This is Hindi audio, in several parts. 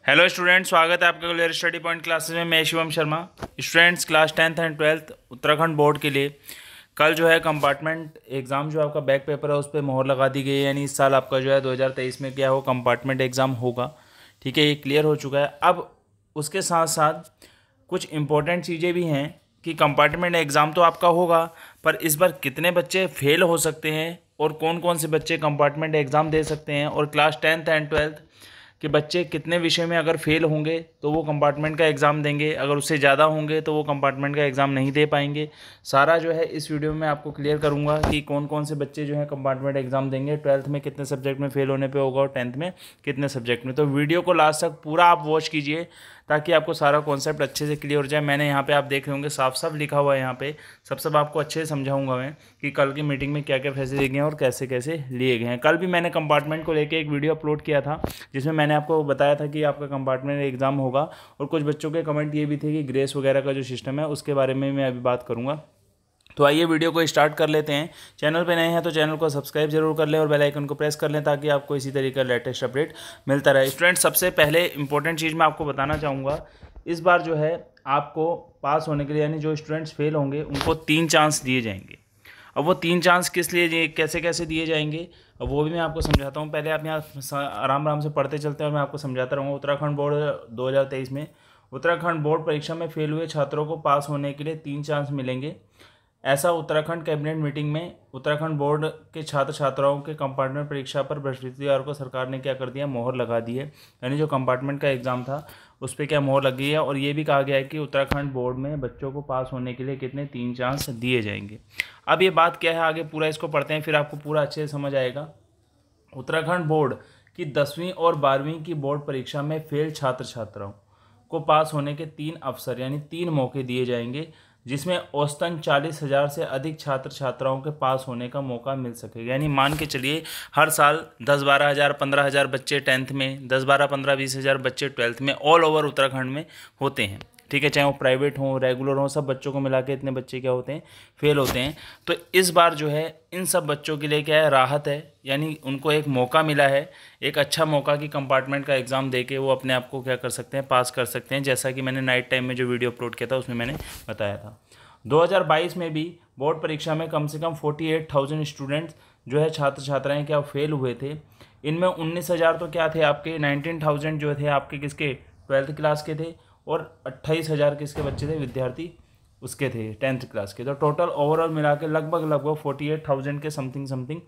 हेलो स्टूडेंट, स्वागत है आपका क्लियर स्टडी पॉइंट क्लासेस में। मैं Shivam Sharma. Students, class 10th and 12th Uttarakhand board के लिए कल जो है कंपार्टमेंट एग्ज़ाम जो आपका बैक पेपर है उस पर मोहर लगा दी गई है। यानी इस साल आपका जो है 2023 में क्या हो कंपार्टमेंट एग्ज़ाम होगा। ठीक है, ये क्लियर हो चुका है। अब उसके साथ साथ कुछ इंपॉर्टेंट चीज़ें भी हैं कि कंपार्टमेंट एग्ज़ाम तो आपका होगा, पर इस बार कितने बच्चे फेल हो सकते हैं और कौन कौन से बच्चे कंपार्टमेंट एग्ज़ाम दे सकते हैं, और क्लास 10th एंड 12th कि बच्चे कितने विषय में अगर फेल होंगे तो वो कंपार्टमेंट का एग्ज़ाम देंगे, अगर उससे ज़्यादा होंगे तो वो कंपार्टमेंट का एग्ज़ाम नहीं दे पाएंगे। सारा जो है इस वीडियो में आपको क्लियर करूंगा कि कौन कौन से बच्चे जो है कंपार्टमेंट एग्ज़ाम देंगे, 12th में कितने सब्जेक्ट में फेल होने पे होगा और 10th में कितने सब्जेक्ट में। तो वीडियो को लास्ट तक पूरा आप वॉच कीजिए ताकि आपको सारा कॉन्सेप्ट अच्छे से क्लियर हो जाए। मैंने यहाँ पे आप देख रहे होंगे साफ साफ लिखा हुआ है, यहाँ पे सब आपको अच्छे से समझाऊंगा मैं कि कल की मीटिंग में क्या क्या फैसले लिए गए हैं और कैसे कैसे लिए गए हैं। कल भी मैंने कंपार्टमेंट को लेकर एक वीडियो अपलोड किया था जिसमें मैंने आपको बताया था कि आपका कंपार्टमेंट एग्ज़ाम होगा, और कुछ बच्चों के कमेंट ये भी थे कि ग्रेस वगैरह का जो सिस्टम है उसके बारे में मैं अभी बात करूँगा। तो आइए वीडियो को स्टार्ट कर लेते हैं। चैनल पे नए हैं तो चैनल को सब्सक्राइब जरूर कर लें और बेल आइकन को प्रेस कर लें ताकि आपको इसी तरीके का लेटेस्ट अपडेट मिलता रहे। स्टूडेंट, सबसे पहले इंपॉर्टेंट चीज़ मैं आपको बताना चाहूँगा, इस बार जो है आपको पास होने के लिए यानी जो स्टूडेंट्स फेल होंगे उनको 3 चांस दिए जाएंगे। अब वो 3 चांस किस लिए, कैसे कैसे दिए जाएंगे, अब वो भी मैं आपको समझाता हूँ। पहले आप यहाँ आराम आराम से पढ़ते चलते हैं और मैं आपको समझाता रहूँगा। उत्तराखंड बोर्ड 2023 में उत्तराखंड बोर्ड परीक्षा में फेल हुए छात्रों को पास होने के लिए 3 चांस मिलेंगे। ऐसा उत्तराखंड कैबिनेट मीटिंग में उत्तराखंड बोर्ड के छात्र छात्राओं के कंपार्टमेंट परीक्षा पर बृहस्पतिवार को सरकार ने क्या कर दिया, मोहर लगा दी है। यानी जो कंपार्टमेंट का एग्ज़ाम था उस पर क्या मोहर लगी है, और ये भी कहा गया है कि उत्तराखंड बोर्ड में बच्चों को पास होने के लिए कितने 3 चांस दिए जाएंगे। अब ये बात क्या है, आगे पूरा इसको पढ़ते हैं फिर आपको पूरा अच्छे से समझ आएगा। उत्तराखंड बोर्ड की 10वीं और 12वीं की बोर्ड परीक्षा में फेल छात्र छात्राओं को पास होने के 3 अवसर यानी 3 मौके दिए जाएंगे, जिसमें औसतन 40,000 से अधिक छात्र छात्राओं के पास होने का मौका मिल सकेगा। यानी मान के चलिए हर साल 10-12 हज़ार 15 हज़ार बच्चे 10th में, 10-12-15-20 हज़ार बच्चे 12th में ऑल ओवर उत्तराखंड में होते हैं। ठीक है, चाहे वो प्राइवेट हों रेगुलर हों, सब बच्चों को मिला के इतने बच्चे क्या होते हैं, फेल होते हैं। तो इस बार जो है इन सब बच्चों के लिए क्या है, राहत है। यानी उनको एक मौका मिला है, एक अच्छा मौका कि कंपार्टमेंट का एग्ज़ाम दे के वो अपने आप को क्या कर सकते हैं, पास कर सकते हैं। जैसा कि मैंने नाइट टाइम में जो वीडियो अपलोड किया था उसमें मैंने बताया था। 2022 में भी बोर्ड परीक्षा में कम से कम 48,000 स्टूडेंट्स जो है छात्र छात्राएँ क्या फेल हुए थे। इनमें 19,000 तो क्या थे आपके, 19,000 जो थे आपके किसके, 12th क्लास के थे, और 28,000 किसके बच्चे थे, विद्यार्थी उसके थे 10th क्लास के। तो टोटल ओवरऑल मिला के लगभग 48,000 के समथिंग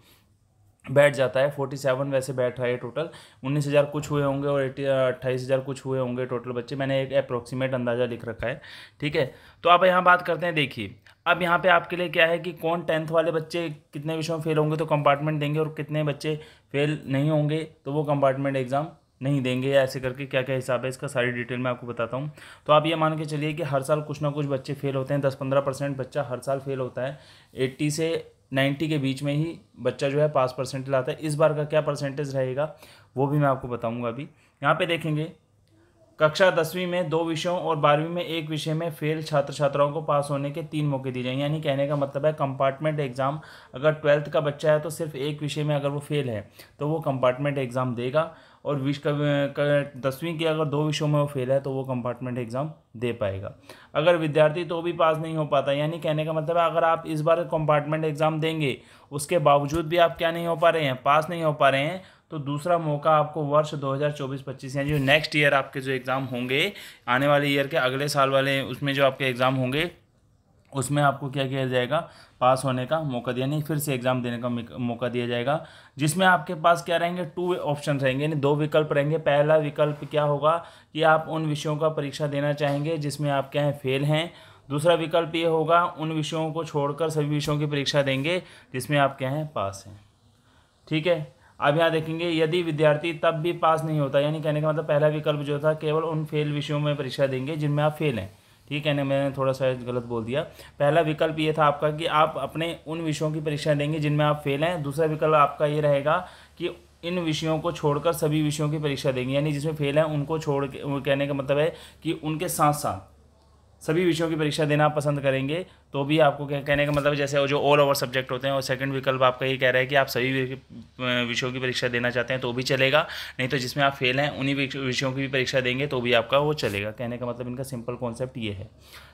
बैठ जाता है। 47 वैसे बैठ रहा है टोटल। 19,000 कुछ हुए होंगे और 28,000 कुछ हुए होंगे टोटल बच्चे। मैंने एक अप्रोक्सीमेट अंदाज़ा लिख रखा है। ठीक है, तो अब यहाँ बात करते हैं। देखिए अब यहाँ पे आपके लिए क्या है कि कौन 10th वाले बच्चे कितने विषयों में फेल होंगे तो कंपार्टमेंट देंगे, और कितने बच्चे फेल नहीं होंगे तो वो कंपार्टमेंट एग्ज़ाम नहीं देंगे, या ऐसे करके क्या क्या हिसाब है इसका सारी डिटेल मैं आपको बताता हूँ। तो आप ये मान के चलिए कि हर साल कुछ ना कुछ बच्चे फेल होते हैं। 10-15% बच्चा हर साल फेल होता है। 80 से 90 के बीच में ही बच्चा जो है पास परसेंट लाता है। इस बार का क्या परसेंटेज रहेगा वो भी मैं आपको बताऊंगा। अभी यहाँ पे देखेंगे, कक्षा 10वीं में 2 विषयों और 12वीं में 1 विषय में फेल छात्र छात्राओं को पास होने के 3 मौके दिए जाएंगे। यानी कहने का मतलब है कंपार्टमेंट एग्ज़ाम अगर 12th का बच्चा है तो सिर्फ 1 विषय में अगर वो फेल है तो वो कंपार्टमेंट एग्ज़ाम देगा, और 10वीं के अगर 2 विषयों में वो फेल है तो वो कंपार्टमेंट एग्ज़ाम दे पाएगा। अगर विद्यार्थी तो भी पास नहीं हो पाता, यानी कहने का मतलब है अगर आप इस बार कंपार्टमेंट एग्ज़ाम देंगे उसके बावजूद भी आप क्या नहीं हो पा रहे हैं, पास नहीं हो पा रहे हैं, तो दूसरा मौका आपको वर्ष 2024-25 यानी जो नेक्स्ट ईयर आपके जो एग्ज़ाम होंगे, आने वाले ईयर के अगले साल वाले उसमें जो आपके एग्ज़ाम होंगे उसमें आपको क्या किया जाएगा, पास होने का मौका दिया, नहीं फिर से एग्ज़ाम देने का मौका दिया जाएगा। जिसमें आपके पास क्या रहेंगे, 2 ऑप्शन रहेंगे, यानी 2 विकल्प रहेंगे। पहला विकल्प क्या होगा कि आप उन विषयों का परीक्षा देना चाहेंगे जिसमें आप क्या हैं, फेल हैं। दूसरा विकल्प ये होगा उन विषयों को छोड़कर सभी विषयों की परीक्षा देंगे जिसमें आप क्या हैं, पास हैं। ठीक है, अब यहाँ देखेंगे यदि विद्यार्थी तब भी पास नहीं होता, यानी कहने का मतलब पहला विकल्प जो था केवल उन फेल विषयों में परीक्षा देंगे जिनमें आप फेल हैं। ठीक है ना, मैंने थोड़ा सा गलत बोल दिया। पहला विकल्प ये था आपका कि आप अपने उन विषयों की परीक्षा देंगे जिनमें आप फेल हैं। दूसरा विकल्प आपका ये रहेगा कि इन विषयों को छोड़कर सभी विषयों की परीक्षा देंगे, यानी जिसमें फेल हैं उनको छोड़ के, कहने का मतलब है कि उनके साथ साथ सभी विषयों की परीक्षा देना आप पसंद करेंगे तो भी आपको कहने का मतलब जैसे जो ऑल ओवर सब्जेक्ट होते हैं और सेकंड विकल्प आपका ये कह रहा है कि आप सभी विषयों की परीक्षा देना चाहते हैं तो भी चलेगा, नहीं तो जिसमें आप फेल हैं उन्हीं विषयों की भी परीक्षा देंगे तो भी आपका वो चलेगा। कहने का मतलब इनका सिंपल कॉन्सेप्ट ये है,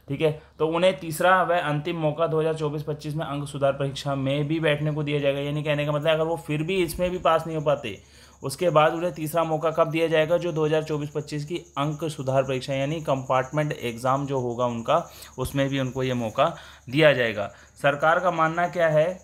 ठीक है। तो उन्हें तीसरा व अंतिम मौका 2024-25 में अंक सुधार परीक्षा में भी बैठने को दिया जाएगा। यानी कहने का मतलब अगर वो फिर भी इसमें भी पास नहीं हो पाते उसके बाद उन्हें तीसरा मौका कब दिया जाएगा, जो 2024-25 की अंक सुधार परीक्षा यानी कंपार्टमेंट एग्ज़ाम जो होगा उनका, उसमें भी उनको ये मौका दिया जाएगा। सरकार का मानना क्या है,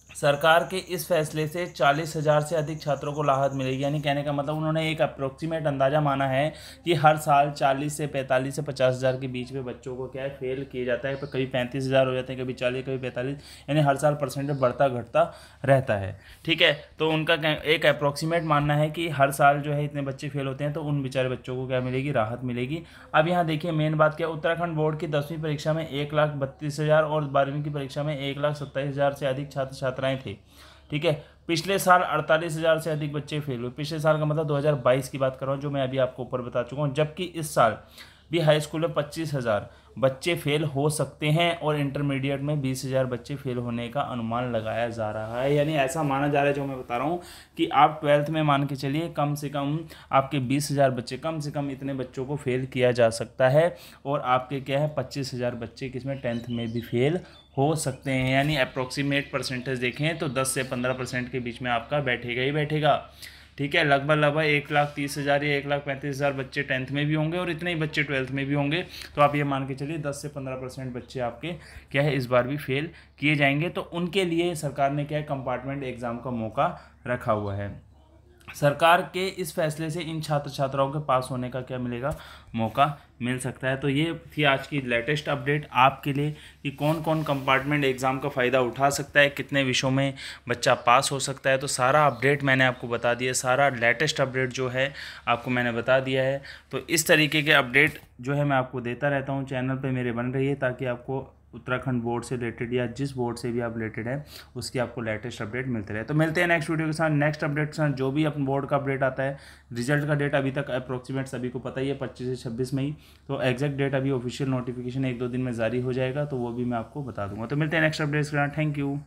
सरकार के इस फैसले से 40,000 से अधिक छात्रों को राहत मिलेगी। यानी कहने का मतलब उन्होंने एक अप्रोक्सीमेट अंदाज़ा माना है कि हर साल 40 से 45 से 50,000 के बीच में बच्चों को क्या है फेल किया जाता है, कभी 35,000 हो जाते हैं, कभी 40, कभी 45, यानी हर साल परसेंटेज बढ़ता घटता रहता है, ठीक है। तो उनका एक अप्रोक्सीमेट मानना है कि हर साल जो है इतने बच्चे फेल होते हैं तो उन बेचारे बच्चों को क्या मिलेगी, राहत मिलेगी। अब यहाँ देखिए मेन बात क्या, उत्तराखंड बोर्ड की 10वीं परीक्षा में 1,32,000 और 12वीं की परीक्षा में 1,27,000 से अधिक छात्र छात्राएं थे, ठीक है। पिछले साल 48,000 से अधिक बच्चे फेल हुए। पिछले साल का मतलब 2022 की बात कर रहा हूँ, जो मैं अभी आपको ऊपर बता चुका हूँ। जबकि इस साल भी हाई स्कूल में 25,000 बच्चे फेल हो सकते हैं और इंटरमीडिएट में 20,000 बच्चे फेल होने का अनुमान लगाया जा रहा है। यानी ऐसा माना जा रहा है, जो मैं बता रहा हूँ कि आप 12th में मान के चलिए कम से कम आपके 20,000 बच्चे, कम से कम इतने बच्चों को फेल किया जा सकता है और आपके क्या है 25,000 बच्चे किसमें 10th में भी फेल हो सकते हैं। यानी अप्रोक्सीमेट परसेंटेज देखें तो 10 से 15% के बीच में आपका बैठेगा ही बैठेगा, ठीक है। लगभग 1,30,000 या 1,35,000 बच्चे 10th में भी होंगे और इतने ही बच्चे 12th में भी होंगे। तो आप ये मान के चलिए 10 से 15% बच्चे आपके क्या है इस बार भी फेल किए जाएंगे। तो उनके लिए सरकार ने क्या है कंपार्टमेंट एग्ज़ाम का मौका रखा हुआ है। सरकार के इस फैसले से इन छात्र छात्राओं के पास होने का क्या मिलेगा, मौका मिल सकता है। तो ये थी आज की लेटेस्ट अपडेट आपके लिए कि कौन कौन कंपार्टमेंट एग्ज़ाम का फ़ायदा उठा सकता है, कितने विषयों में बच्चा पास हो सकता है। तो सारा अपडेट मैंने आपको बता दिया, सारा लेटेस्ट अपडेट जो है आपको मैंने बता दिया है। तो इस तरीके के अपडेट जो है मैं आपको देता रहता हूँ, चैनल पर मेरे बन रही है ताकि आपको उत्तराखंड बोर्ड से रिलेटेड या जिस बोर्ड से भी आप रिलेटेड है उसकी आपको लेटेस्ट अपडेट मिलते रहे। तो मिलते हैं नेक्स्ट वीडियो के साथ, नेक्स्ट अपडेट के साथ। जो भी अपने बोर्ड का अपडेट आता है, रिजल्ट का डेट अभी तक अप्रोक्सीमेट सभी को पता ही है 25 से 26 में ही, तो एग्जैक्ट डेट अभी ऑफिशियल नोटिफिकेशन 1-2 दिन में जारी हो जाएगा तो वो भी मैं आपको बता दूंगा। तो मिलते हैं नेक्स्ट अपडेट के साथ, थैंक यू।